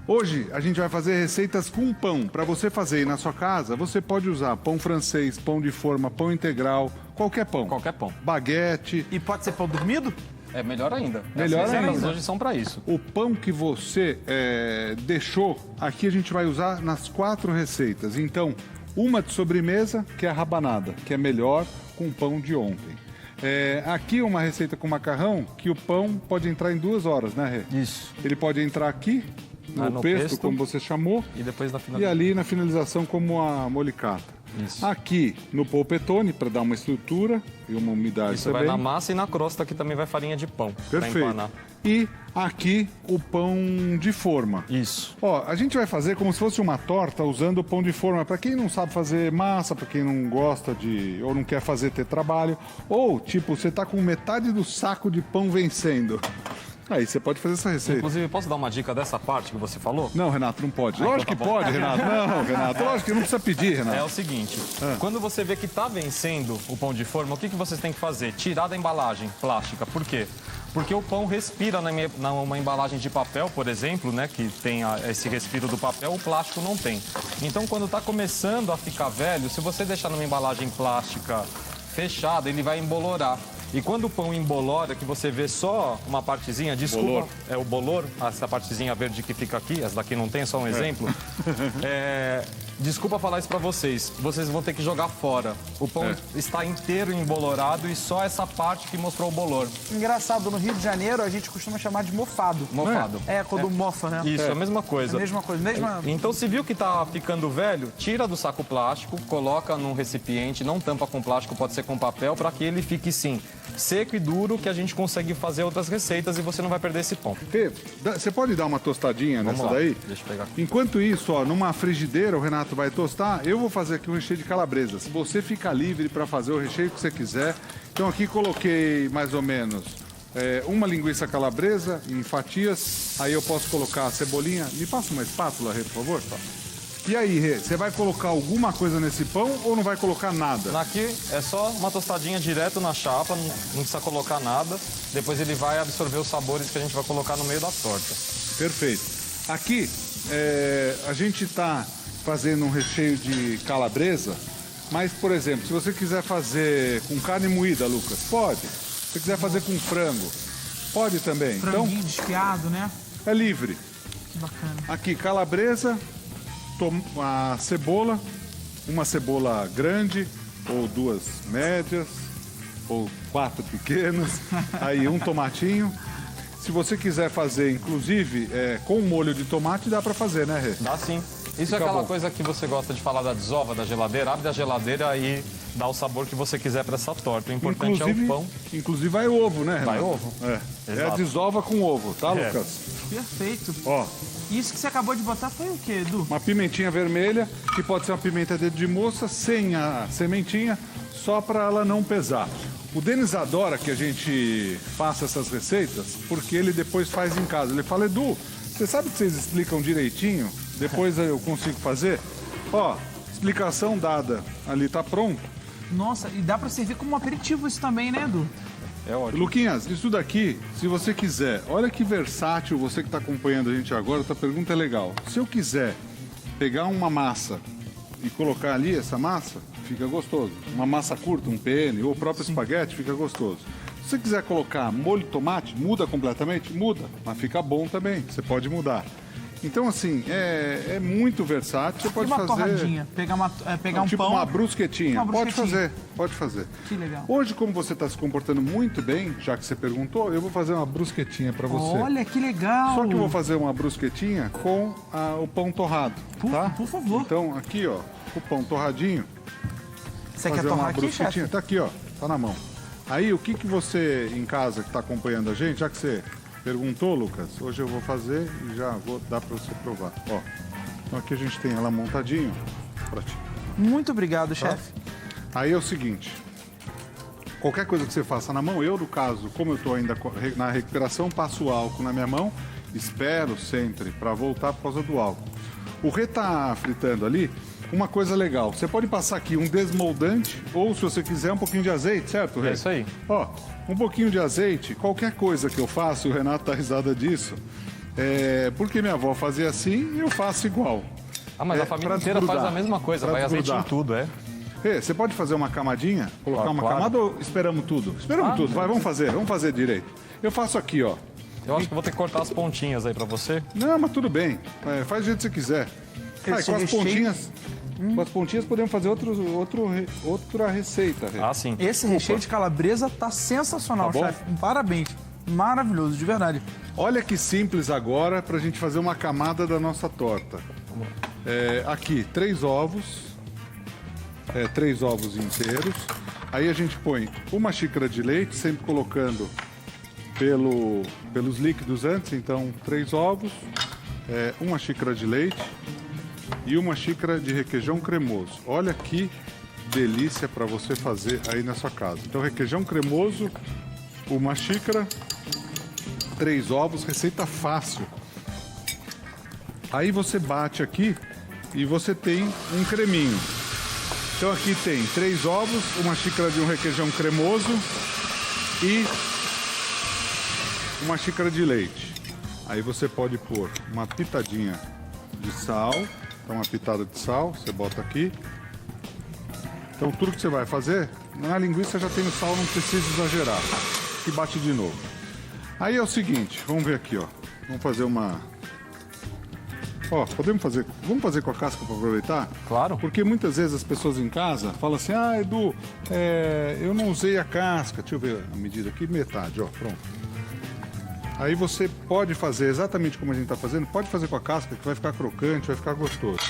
Hoje a gente vai fazer receitas com pão. Para você fazer aí na sua casa, você pode usar pão francês, pão de forma, pão integral, qualquer pão. Qualquer pão. Baguete. E pode ser pão dormido? É melhor ainda. Melhor As receitas ainda. hoje são para isso. O pão que você deixou, aqui a gente vai usar nas 4 receitas. Então, uma de sobremesa, que é a rabanada, que é melhor com o pão de ontem. Aqui uma receita com macarrão, que o pão pode entrar em 2 horas, né, Rê? Isso. Ele pode entrar aqui, no pesto, como você chamou, E depois na e finalização. ali na finalização como a molicata. Isso. Aqui no polpetone, para dar uma estrutura e uma umidade Isso também. vai na massa e na crosta, que também vai farinha de pão. Pra Perfeito. empanar. E aqui o pão de forma. Isso. Ó, a gente vai fazer como se fosse uma torta usando o pão de forma. Para quem não sabe fazer massa, para quem não gosta de ou não quer fazer ter trabalho, ou tipo, você tá com metade do saco de pão vencendo. Aí você pode fazer essa receita. Inclusive, posso dar uma dica dessa parte que você falou? Não, Renato, não pode. então Lógico tá que bom. pode, Renato. Não, Renato, lógico que não precisa pedir, É Renato. o seguinte, quando você vê que está vencendo o pão de forma, o que vocês têm que fazer? Tirar da embalagem plástica. Por quê? Porque o pão respira numa embalagem de papel, por exemplo, né, que tem esse respiro do papel, o plástico não tem. Então, quando está começando a ficar velho, se você deixar numa embalagem plástica fechada, ele vai embolorar. E quando o pão embolora, que você vê só uma partezinha, desculpa, Bolor. é o bolor, essa partezinha verde que fica aqui, essa daqui não tem, só um exemplo. Desculpa falar isso pra vocês, vocês vão ter que jogar fora. O pão está inteiro embolorado e só essa parte que mostrou o bolor. Engraçado, no Rio de Janeiro a gente costuma chamar de mofado. Mofado. Quando mofa, né? Isso, é a mesma coisa. É a mesma coisa, mesma... Então, se viu que tá ficando velho, tira do saco plástico, coloca num recipiente, não tampa com plástico, pode ser com papel, para que ele fique, sim, seco e duro, que a gente consegue fazer outras receitas e você não vai perder esse pão. Fê, você pode dar uma tostadinha Vamos nessa lá, daí? deixa eu pegar aqui. Enquanto isso, ó, numa frigideira, o Renato vai tostar. Eu vou fazer aqui um recheio de calabresa. Você fica livre para fazer o recheio que você quiser. Então aqui coloquei mais ou menos uma linguiça calabresa em fatias. Aí eu posso colocar a cebolinha. Me passa uma espátula, Rê, por favor. E aí, Rê, você vai colocar alguma coisa nesse pão ou não vai colocar nada? Aqui é só uma tostadinha direto na chapa, não precisa colocar nada. Depois ele vai absorver os sabores que a gente vai colocar no meio da torta. Perfeito. Aqui, a gente está fazendo um recheio de calabresa, mas, por exemplo, se você quiser fazer com carne moída, Lucas, pode. Se você quiser fazer com frango, pode também. Franguinho desfiado, né? Então, é livre. Que bacana. Aqui, calabresa, a cebola, uma cebola grande, ou 2 médias, ou 4 pequenas, aí um tomatinho. Se você quiser fazer, inclusive, com molho de tomate, dá para fazer, né, Rê? Dá sim. Isso é Fica aquela bom. coisa que você gosta de falar da desova da geladeira. Abre da geladeira e dá o sabor que você quiser para essa torta. O importante é o pão. Inclusive vai ovo, né, Renato? Vai ovo. É a Exato. desova com ovo, tá, Lucas? Perfeito. Ó, E isso que você acabou de botar foi o quê, Edu? uma pimentinha vermelha, que pode ser uma pimenta dedo de moça, sem a sementinha, só para ela não pesar. O Denis adora que a gente faça essas receitas, porque ele depois faz em casa. Ele fala, Edu, você sabe que vocês explicam direitinho? Depois eu consigo fazer? Ó, explicação dada. Ali tá pronto. Nossa, e dá pra servir como um aperitivo isso também, né, Edu? É ótimo. Luquinhas, isso daqui, se você quiser, olha que versátil, você que está acompanhando a gente agora, essa pergunta é legal. Se eu quiser pegar uma massa e colocar ali essa massa, fica gostoso. Uma massa curta, um penne ou o próprio espaguete, fica gostoso. Se você quiser colocar molho de tomate, muda completamente? Muda, mas fica bom também, você pode mudar. Então, assim, é muito versátil, você pode E uma fazer... torradinha? Pegar um tipo pão... uma brusquetinha. Uma Pode brusquetinha. fazer, pode fazer. Que legal. Hoje, como você está se comportando muito bem, já que você perguntou, eu vou fazer uma brusquetinha para você. Olha, que legal. Só que eu vou fazer uma brusquetinha com o pão torrado, tá? Por favor. Então, aqui, ó, o pão torradinho. Você quer fazer torrar uma aqui, brusquetinha. chefe? Tá aqui, ó, tá na mão. Aí, o que você, em casa, que está acompanhando a gente, já que você perguntou, Lucas, hoje eu vou fazer e já vou dar para você provar. Ó, então aqui a gente tem ela montadinho para ti. Muito obrigado, Tá? chefe. Aí é o seguinte, qualquer coisa que você faça na mão, eu, no caso, como eu estou ainda na recuperação, passo o álcool na minha mão, espero sempre para voltar por causa do álcool. O Rê tá fritando ali, uma coisa legal, você pode passar aqui um desmoldante ou, se você quiser, um pouquinho de azeite, certo, Rê? É isso aí. Ó, um pouquinho de azeite, qualquer coisa que eu faço, o Renato tá risada disso, Porque minha avó fazia assim e eu faço igual. Ah, mas a família inteira faz a mesma coisa, vai azeite em tudo, Você pode fazer uma camadinha? Colocar Claro, uma claro. camada ou esperamos tudo? Esperamos tudo, vai, vamos fazer direito. Eu faço aqui, ó. Eu acho que vou ter que cortar as pontinhas aí pra você. Não, mas tudo bem. Faz do jeito que você quiser. Esse Com as recheio- pontinhas. Com as pontinhas podemos fazer outra receita. Rê. Ah, sim. Esse recheio de calabresa tá sensacional, Tá bom? chefe. Parabéns. Maravilhoso, de verdade. Olha que simples agora pra gente fazer uma camada da nossa torta. Aqui, 3 ovos. 3 ovos inteiros. Aí a gente põe 1 xícara de leite, sempre colocando pelos líquidos antes. Então, 3 ovos, 1 xícara de leite e 1 xícara de requeijão cremoso. Olha que delícia para você fazer aí na sua casa. Então, requeijão cremoso, 1 xícara, 3 ovos, receita fácil. Aí você bate aqui e você tem um creminho. Então aqui tem 3 ovos, 1 xícara de um requeijão cremoso e 1 xícara de leite. Aí você pode pôr uma pitadinha de sal, então uma pitada de sal, você bota aqui. Então tudo que você vai fazer, na linguiça já tem o sal, não precisa exagerar. E bate de novo. Aí é o seguinte, vamos ver aqui, ó. Vamos fazer uma... Ó, vamos fazer com a casca para aproveitar? Claro. Porque muitas vezes as pessoas em casa falam assim, Edu, eu não usei a casca. Deixa eu ver a medida aqui, metade, ó, pronto. Aí você pode fazer exatamente como a gente está fazendo, pode fazer com a casca, que vai ficar crocante, vai ficar gostoso.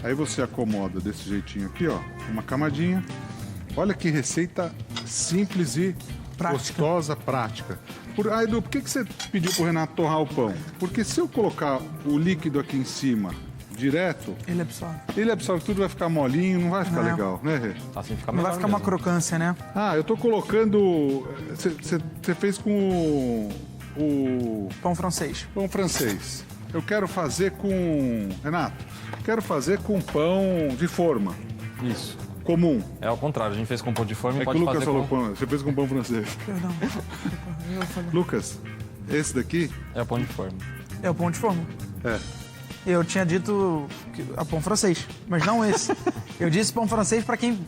Aí você acomoda desse jeitinho aqui, ó, uma camadinha. Olha que receita simples e gostosa, prática. Edu, por que você pediu pro Renato torrar o pão? Porque se eu colocar o líquido aqui em cima, direto, Ele absorve. tudo, vai ficar molinho, não vai ficar legal, né, Rê? Assim fica Não melhor vai ficar uma mesmo. crocância, né? Eu tô colocando... Você fez com o Pão francês. pão francês. Eu quero fazer com... Renato, quero fazer com pão de forma, Isso. comum. É ao contrário, a gente fez com pão de forma e É que o pode Lucas fazer falou com... pão, você fez com pão francês. Perdão. Eu falei. Lucas, esse daqui É o pão de forma. É o pão de forma. é... Eu tinha dito pão francês, mas não esse. Eu disse pão francês para quem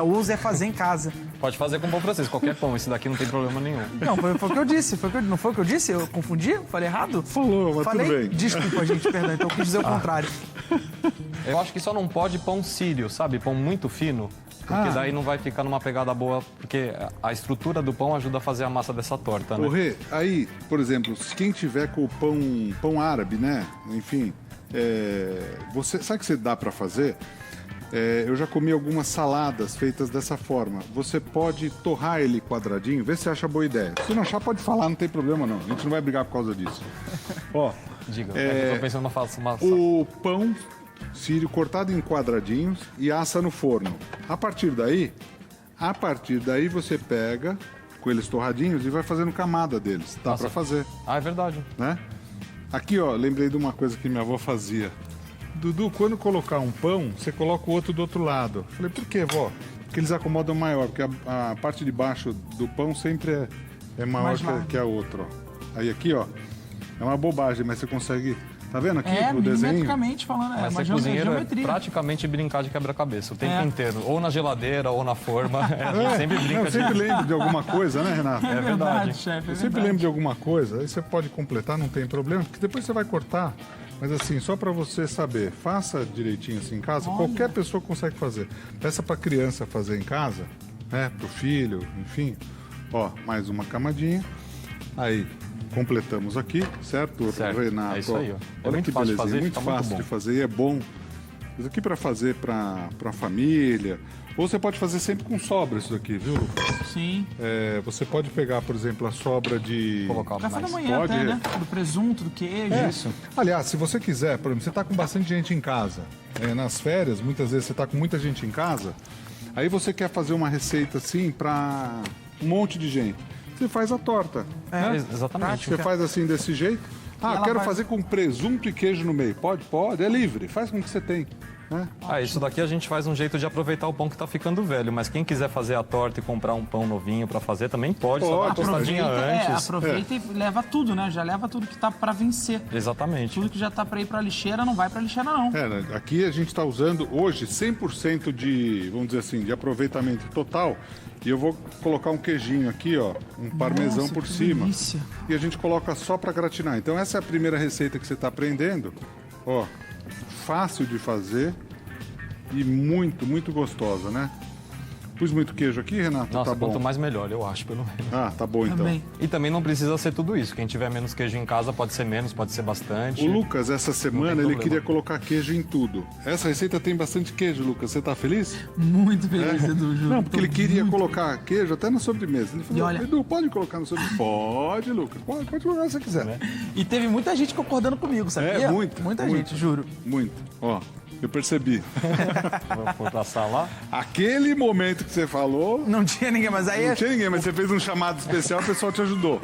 usa fazer em casa. Pode fazer com pão francês, qualquer pão. Esse daqui não tem problema nenhum. Não, foi o que eu disse. Não foi o que eu disse? Eu confundi? Falei errado? Falou, mas Falei? tudo bem. Desculpa, gente, perdão. Então eu quis dizer o contrário. Eu acho que só não pode pão sírio, sabe? Pão muito fino. Porque daí não vai ficar numa pegada boa, porque a estrutura do pão ajuda a fazer a massa dessa torta, né? Ô, Rê, aí, por exemplo, quem tiver com o pão árabe, né? Enfim, sabe o que você dá para fazer? Eu já comi algumas saladas feitas dessa forma. Você pode torrar ele quadradinho, vê se você acha boa ideia. Se não achar, pode falar, não tem problema não. A gente não vai brigar por causa disso. Ó, Diga, eu tô pensando numa o pão sírio cortado em quadradinhos e assa no forno. A partir daí você pega com eles torradinhos e vai fazendo camada deles. Dá pra fazer, Ah, é verdade. né? Aqui, ó, lembrei de uma coisa que minha avó fazia. Dudu, quando colocar um pão, você coloca o outro do outro lado. Falei, por quê, vó? Porque eles acomodam maior, porque a parte de baixo do pão sempre é maior Mais largo. que a outra, ó. Aí aqui, ó, é uma bobagem, mas você consegue... Tá vendo aqui o desenho? milimetricamente falando, Mas uma ser cozinheiro é geometria. praticamente brincar de quebra-cabeça o tempo inteiro. Ou na geladeira, ou na forma. A gente sempre brinca Eu sempre lembro de alguma coisa, né, Renato? É verdade. chefe, é Eu sempre verdade. lembro de alguma coisa, aí você pode completar, não tem problema, porque depois você vai cortar. Mas assim, só para você saber, faça direitinho assim em casa, qualquer pessoa consegue fazer. Peça para criança fazer em casa, né, pro filho, enfim. Ó, mais uma camadinha. Aí, completamos aqui, certo, Certo, Renato? é isso aí, ó. É Olha muito que fácil de belezinha, fazer, muito fica muito fácil bom. de fazer e é bom. Isso aqui para fazer para família. Ou você pode fazer sempre com sobra isso daqui, viu, Lucas? Sim. Você pode pegar, por exemplo, a sobra de... Colocar Café da mais. manhã Pode. até, né? Do presunto, do queijo. Isso. Aliás, se você quiser, por exemplo, você está com bastante gente em casa, nas férias, muitas vezes você está com muita gente em casa, aí você quer fazer uma receita assim para um monte de gente. Você faz a torta. Exatamente. Você faz assim desse jeito, Ah, ela quero vai- fazer com presunto e queijo no meio. Pode, pode, é livre. Faz com o que você tem. Né? Isso daqui a gente faz um jeito de aproveitar o pão que tá ficando velho, mas quem quiser fazer a torta e comprar um pão novinho para fazer também pode, só dá uma Pode, tostadinha antes. Aproveita e leva tudo, né? Já leva tudo que tá pra vencer. Exatamente. Tudo que já tá pra ir pra lixeira, não vai pra lixeira, não. Né, aqui a gente está usando hoje 100% de, vamos dizer assim, de aproveitamento total. E eu vou colocar um queijinho aqui, ó, um parmesão Nossa, por que cima. delícia. E a gente coloca só para gratinar. Então essa é a primeira receita que você está aprendendo. Ó, fácil de fazer e muito, muito gostosa, né? Pus muito queijo aqui, Renato? Nossa, Tá bom. quanto mais melhor, eu acho, pelo menos. Ah, tá bom então. Também. E também não precisa ser tudo isso. Quem tiver menos queijo em casa pode ser menos, pode ser bastante. O Lucas, essa semana, ele problema. queria colocar queijo em tudo. Essa receita tem bastante queijo, Lucas. Você tá feliz? Muito feliz, Edu, juro. Não, porque Tô ele queria muito colocar queijo até na sobremesa. Ele falou, E olha- Edu, pode colocar na sobremesa? Pode, Lucas. Pode colocar se você quiser. E teve muita gente concordando comigo, sabia? É, muita Muita gente, juro. Muito. Ó, eu percebi. Vou passar lá. Aquele momento que você falou, Não tinha ninguém, mas aí não tinha ninguém, mas você fez um chamado especial, o pessoal te ajudou.